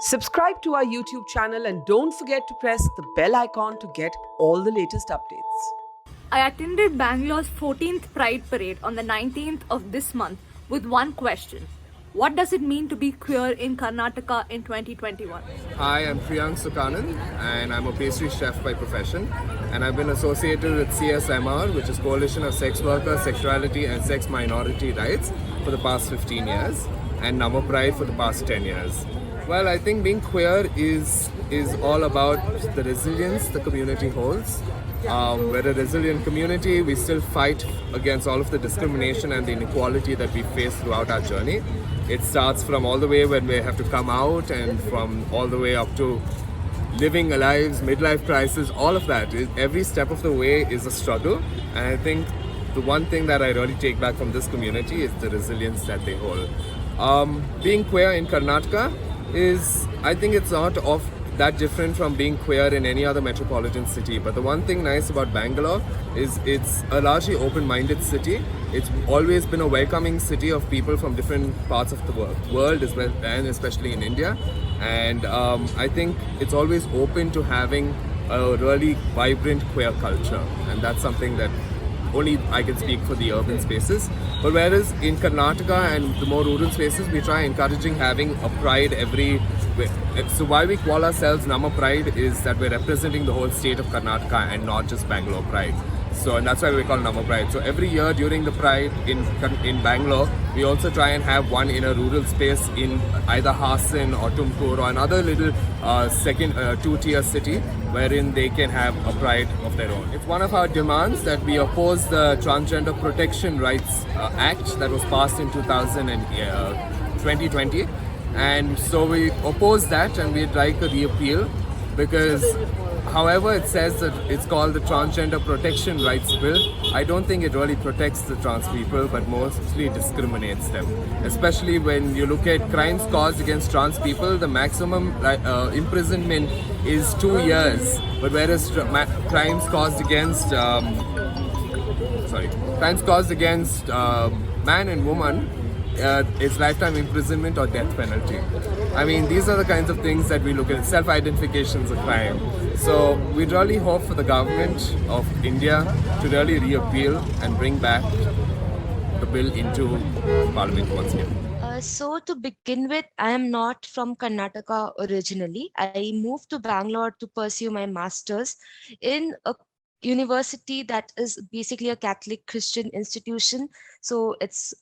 Subscribe to our YouTube channel and don't forget to press the bell icon to get all the latest updates. I attended Bangalore's 14th Pride Parade on the 19th of this month with one question. What does it mean to be queer in Karnataka in 2021? Hi, I'm Priyank Sukanand and I'm a pastry chef by profession, and I've been associated with CSMR, which is Coalition of Sex Workers, Sexuality and Sex Minority Rights, for the past 15 years, and Namma Pride for the past 10 years. Well, I think being queer is all about the resilience the community holds. We're a resilient community. We still fight against all of the discrimination and the inequality that we face throughout our journey. It starts from all the way when we have to come out, and from all the way up to living our lives, midlife crisis, all of that. Every step of the way is a struggle. And I think the one thing that I really take back from this community is the resilience that they hold. Being queer in Karnataka I think it's not that different from being queer in any other metropolitan city. But the one thing nice about Bangalore is it's a largely open-minded city. It's always been a welcoming city of people from different parts of the world as well, and especially in India. And I think it's always open to having a really vibrant queer culture. And that's something that only I can speak for the urban spaces. But whereas in Karnataka and the more rural spaces, we try encouraging having a pride every. So why we call ourselves Namma Pride is that we're representing the whole state of Karnataka and not just Bangalore Pride. So, and that's why we call Namma Pride. So every year during the Pride in Bangalore, we also try and have one in a rural space in either Hassan or Tumkur or another little two-tier city wherein they can have a Pride of their own. It's one of our demands that we oppose the Transgender Protection Rights Act that was passed in 2020. And so we oppose that, and we'd like a repeal, because however it says that it's called the Transgender Protection Rights Bill, I don't think it really protects the trans people, but mostly discriminates them. Especially when you look at crimes caused against trans people, the maximum imprisonment is 2 years, but whereas crimes caused against man and woman, it's lifetime imprisonment or death penalty. I mean, these are the kinds of things that we look at. Self-identification is a crime. So we really hope for the government of India to really reappeal and bring back the bill into Parliament once again. So to begin with, I am not from Karnataka originally. I moved to Bangalore to pursue my master's in a university that is basically a Catholic Christian institution. So it's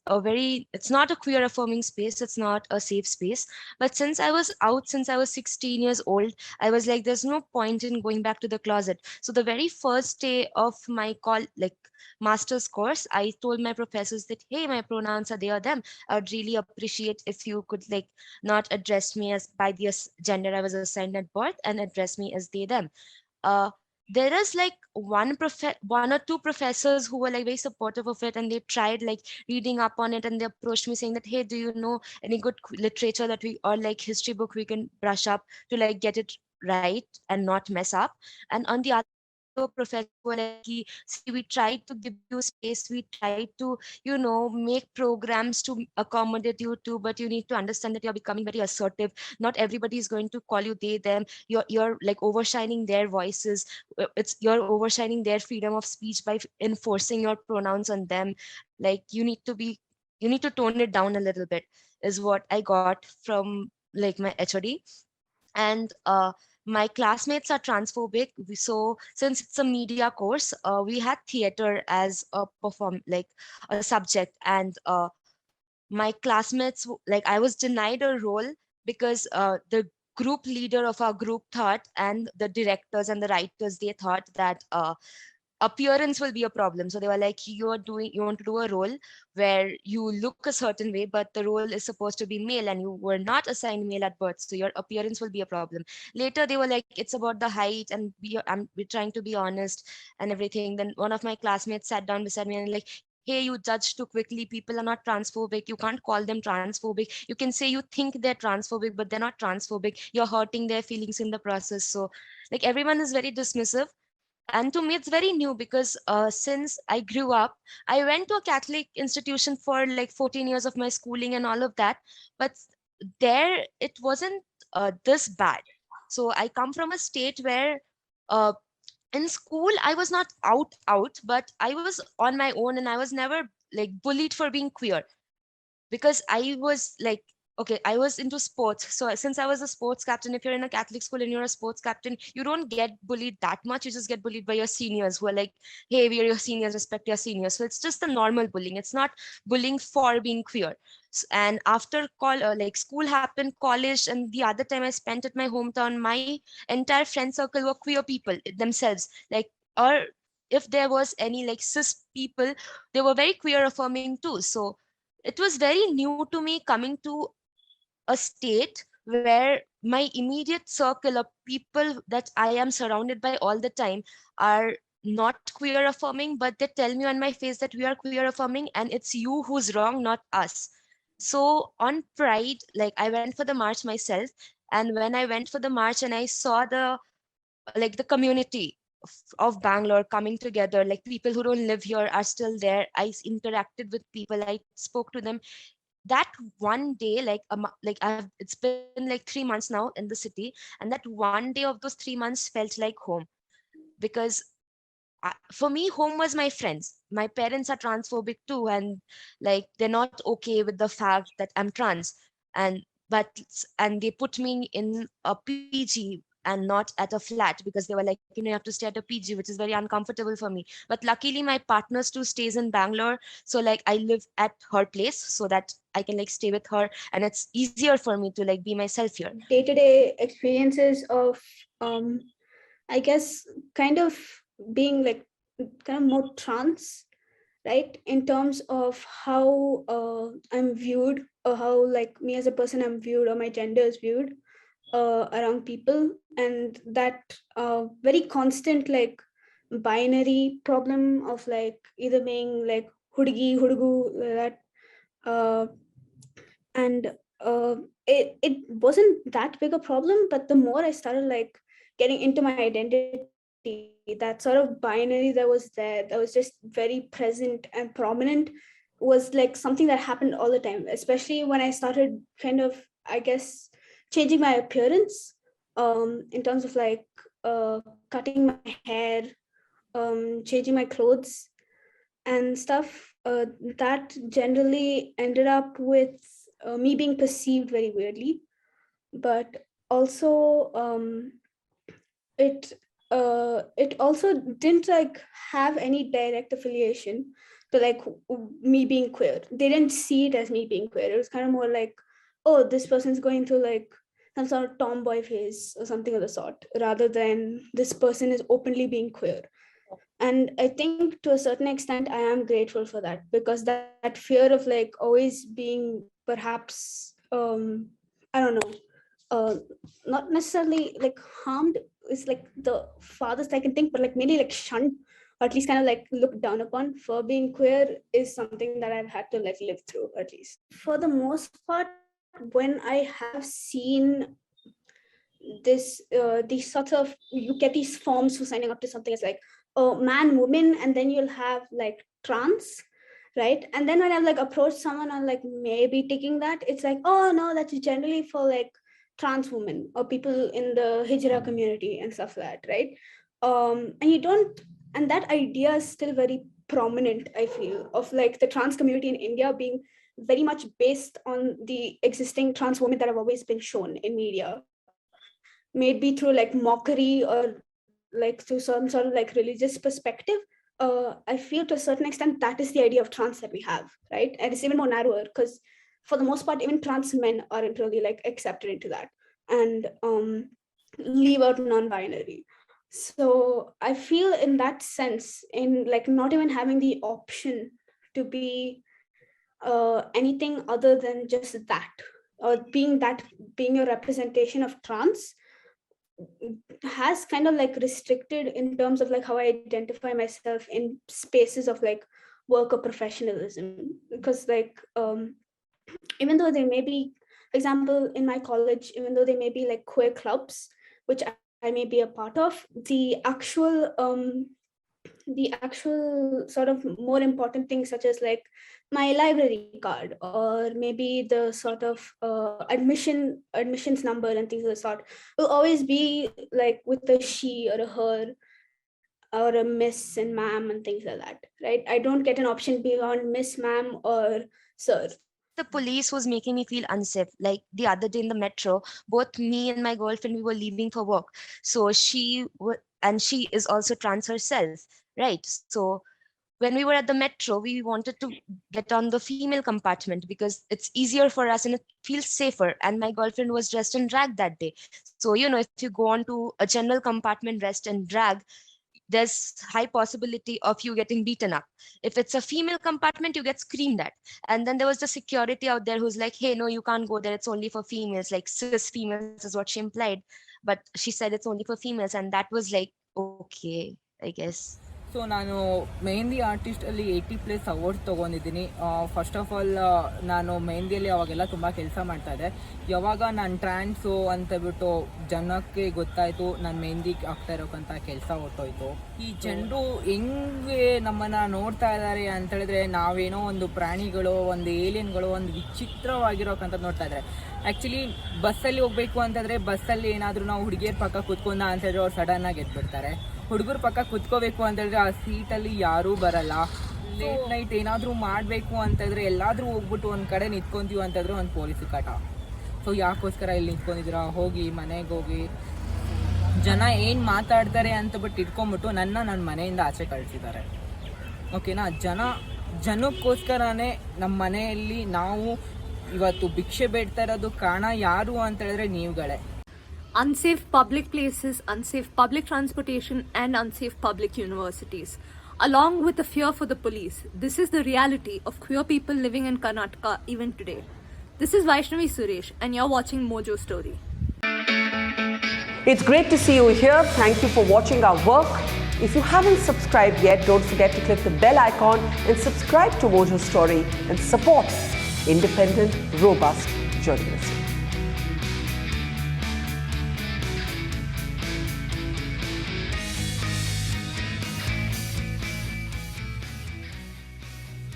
not a queer affirming space. It's not a safe space. But since I was 16 years old, I was like, there's no point in going back to the closet. So the very first day of my master's course, I told my professors that, hey, my pronouns are they or them. I would really appreciate if you could not address me as by the gender I was assigned at birth and address me as they, them. There is one or two professors who were very supportive of it, and they tried reading up on it, and they approached me saying that, hey, do you know any good literature that we, or history book we can brush up to get it right and not mess up. And on the other professor were see, we tried to give you space, we tried to make programs to accommodate you too, but you need to understand that you're becoming very assertive. Not everybody is going to call you they, them. You're overshining their voices. You're overshining their freedom of speech by enforcing your pronouns on them. You need to tone it down a little bit, is what I got from my HOD. And my classmates are transphobic. So since it's a media course, we had theater as a a subject, and my classmates, I was denied a role because the group leader of our group thought, and the directors and the writers, they thought that appearance will be a problem. So they were like, you want to do a role where you look a certain way, but the role is supposed to be male and you were not assigned male at birth, so your appearance will be a problem. Later they were like, it's about the height, and we're trying to be honest and everything. Then one of my classmates sat down beside me and hey, you judge too quickly. People are not transphobic. You can't call them transphobic. You can say you think they're transphobic, but they're not transphobic. You're hurting their feelings in the process. So everyone is very dismissive. And to me, it's very new because since I grew up, I went to a Catholic institution for 14 years of my schooling and all of that. But there, it wasn't this bad. So I come from a state where uh, in school I was not out, but I was on my own, and I was never like bullied for being queer, because I was like, okay, I was into sports. So since I was a sports captain, if you're in a Catholic school and you're a sports captain, you don't get bullied that much. You just get bullied by your seniors who are like, hey, we are your seniors, respect your seniors. So it's just the normal bullying. It's not bullying for being queer. And after like school happened, college, and the other time I spent at my hometown, my entire friend circle were queer people themselves. Like, or if there was any like cis people, they were very queer affirming too. So it was very new to me coming to a state where my immediate circle of people that I am surrounded by all the time are not queer affirming, but they tell me on my face that we are queer affirming and it's you who's wrong, not us. So on Pride, like I went for the march myself, and when I went for the march and I saw the community of Bangalore coming together, like people who don't live here are still there. Interacted with people, I spoke to them. That one day, it's been like 3 months now in the city, and that one day of those 3 months felt like home, because for me, home was my friends. My parents are transphobic too, and like they're not okay with the fact that I'm trans, and and they put me in a PG and not at a flat, because they were like, you have to stay at a PG, which is very uncomfortable for me. But luckily, my partner too stays in Bangalore, so like I live at her place so that I can like stay with her, and it's easier for me to like be myself here. Day-to-day experiences of I guess kind of being like kind of more trans, right, in terms of how I'm viewed, or how like me as a person I'm viewed, or my gender is viewed around people, and that very constant like binary problem of like either being like hudgi hudugu, that uh, and it wasn't that big a problem, but the more I started like getting into my identity, that sort of binary that was just very present and prominent was like something that happened all the time, especially when I started kind of, I guess, changing my appearance, in terms of like cutting my hair, changing my clothes and stuff, that generally ended up with me being perceived very weirdly. But also, it it also didn't like have any direct affiliation to like me being queer. They didn't see it as me being queer. It was kind of more like, oh, this person's going through like some sort of tomboy phase or something of the sort, rather than this person is openly being queer. And I think to a certain extent I am grateful for that, because that fear of like always being perhaps I don't know, uh not necessarily like harmed is like the farthest I can think, but like maybe like shunned, or at least kind of like looked down upon for being queer, is something that I've had to like live through, at least. For the most part, when I have seen these sorts of, you get these forms for signing up to something, it's like, oh, man, woman, and then you'll have like trans, right? And then when I've like approached someone on like maybe taking that, it's like, oh no, that's generally for like trans women or people in the hijra community and stuff like that, right? And you don't, and that idea is still very prominent, I feel, of like the trans community in India being very much based on the existing trans women that have always been shown in media, maybe through like mockery or like through some sort of like religious perspective. I feel to a certain extent that is the idea of trans that we have, right? And it's even more narrower, because for the most part even trans men aren't really like accepted into that, and leave out non-binary. So I feel in that sense, in like not even having the option to be anything other than just that, or being a representation of trans, has kind of like restricted in terms of like how I identify myself in spaces of like work or professionalism. Because like even though there may be, for example, in my college, even though there may be like queer clubs which I may be a part of, the actual the actual sort of more important things, such as like my library card, or maybe the sort of admissions number and things of the sort, will always be like with a she or a her or a miss and ma'am and things like that, right? I don't get an option beyond miss, ma'am, or sir. The police was making me feel unsafe. Like the other day in the metro, both me and my girlfriend, we were leaving for work. So and she is also trans herself, right? So when we were at the metro, we wanted to get on the female compartment because it's easier for us and it feels safer. And my girlfriend was dressed in drag that day. So, if you go on to a general compartment dressed in drag, there's high possibility of you getting beaten up. If it's a female compartment, you get screamed at. And then there was the security out there who's like, hey, no, you can't go there. It's only for females, like cis females is what she implied. But she said it's only for females. And that was like, okay, I guess. So ನಾನು mehndi ಆರ್ಟಿಸ್ಟಲ್ಲಿ 80+ awards ತೊಗೊಂಡಿದ್ದೀನಿ. First of all ನಾನು ಮೆಹಂದಿಯಲ್ಲಿ ಅವಾಗೆಲ್ಲ ತುಂಬ ಕೆಲಸ ಮಾಡ್ತಾಯಿದ್ದೆ. ಯಾವಾಗ ನಾನು ಟ್ರಾನ್ಸು ಅಂತಬಿಟ್ಟು ಜನಕ್ಕೆ ಗೊತ್ತಾಯಿತು ನಾನು ಮೆಹಂದಿ ಆಗ್ತಾ ಇರೋಕ್ಕಂಥ ಕೆಲಸ ಹೊರಟೋಯ್ತು. ಈ ಜನರು ಹೆಂಗೆ ನಮ್ಮನ್ನು ನೋಡ್ತಾ ಇದ್ದಾರೆ ಅಂತೇಳಿದ್ರೆ ನಾವೇನೋ ಒಂದು ಪ್ರಾಣಿಗಳು, ಒಂದು ಏಲಿಯನ್ಗಳು, ಒಂದು ವಿಚಿತ್ರವಾಗಿರೋಕ್ಕಂಥದ್ದು ನೋಡ್ತಾ ಇದ್ದಾರೆ. ಆ್ಯಕ್ಚುಲಿ ಬಸ್ಸಲ್ಲಿ ಹೋಗಬೇಕು ಅಂತಂದರೆ ಬಸ್ಸಲ್ಲಿ ಏನಾದರೂ ನಾವು ಹುಡುಗಿಯರ ಪಕ್ಕ ಕೂತ್ಕೊಂಡ ಅಂತೇಳಿದ್ರೆ ಅವ್ರು ಸಡನ್ನಾಗಿ ಎದ್ಬಿಡ್ತಾರೆ. ಹುಡುಗರ ಪಕ್ಕ ಕೂತ್ಕೋಬೇಕು ಅಂತೇಳಿದ್ರೆ ಆ ಸೀಟಲ್ಲಿ ಯಾರೂ ಬರಲ್ಲ. ಲೇಟ್ ನೈಟ್ ಏನಾದರೂ ಮಾಡಬೇಕು ಅಂತಂದರೆ ಎಲ್ಲಾದರೂ ಹೋಗ್ಬಿಟ್ಟು ಒಂದು ಕಡೆ ನಿಂತ್ಕೊತೀವಿ ಅಂತಂದರೆ ಒಂದು ಪೊಲೀಸ್ ಕಾಟ. ಸೊ ಯಾಕೋಸ್ಕರ ಇಲ್ಲಿ ನಿಂತ್ಕೊಂಡಿದ್ದೀರಾ, ಹೋಗಿ ಮನೆಗೆ ಹೋಗಿ. ಜನ ಏನು ಮಾತಾಡ್ತಾರೆ ಅಂತ ಬಿಟ್ಟು ಇಟ್ಕೊಂಬಿಟ್ಟು ನನ್ನ ಮನೆಯಿಂದ ಆಚೆ ಕಳಿಸಿದ್ದಾರೆ. ಓಕೆನಾ? ಜನಕ್ಕೋಸ್ಕರನೇ ನಮ್ಮ ಮನೆಯಲ್ಲಿ ನಾವು ಇವತ್ತು ಭಿಕ್ಷೆ ಬೇಡ್ತಾ ಇರೋದು ಕಾರಣ ಯಾರು ಅಂತ ಹೇಳಿದ್ರೆ ನೀವುಗಳೇ. Unsafe public places, unsafe public transportation, and unsafe public universities, along with the fear for the police. This is the reality of queer people living in Karnataka even today. This is Vaishnavi Suresh, and you're watching Mojo Story. It's great to see you here. Thank you for watching our work. If you haven't subscribed yet, don't forget to click the bell icon and subscribe to Mojo Story and support independent, robust journalism.